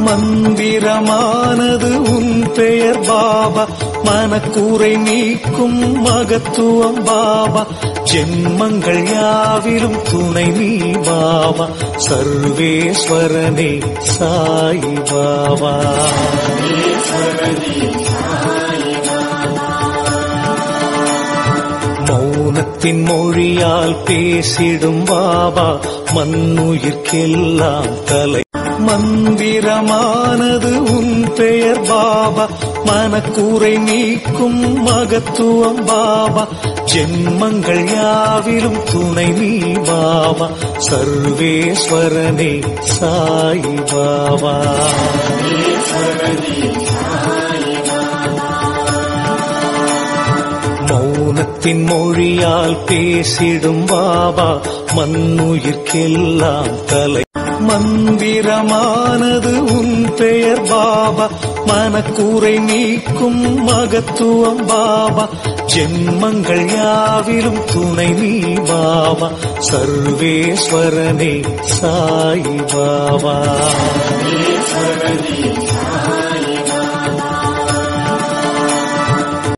மந்திரமானது உன் பெயர் பாபா, மனக்கூரை நீக்கும் மகத்துவம் பாபா, ஜென்மங்கள் யாவிலும் துணை நீ பாபா, சர்வேஸ்வரனே சாய் பாபா. மௌனத்தின் மொழியால் பேசிடும் பாபா, மண்ணுயிர்க்கெல்லாம் தலை. மந்திரமானது உன் பெயர் பாபா, மனக்கூரை நீக்கும் மகத்துவம் பாபா, ஜென்மங்கள் யாவிலும் துணை நீ பாபா, சர்வேஸ்வரனே சாய் பாபா. மௌனத்தின் மொழியால் பேசிடும் பாபா, மண்ணுயிர்க்கெல்லாம் தலை. மந்திரமானது உன் பெயர் பாபா, மனக்கூரை நீக்கும் மகத்துவம் பாபா, ஜென்மங்கள் யாவிலும் துணை நீ பாபா, சர்வேஸ்வரனே சாய் பாபா.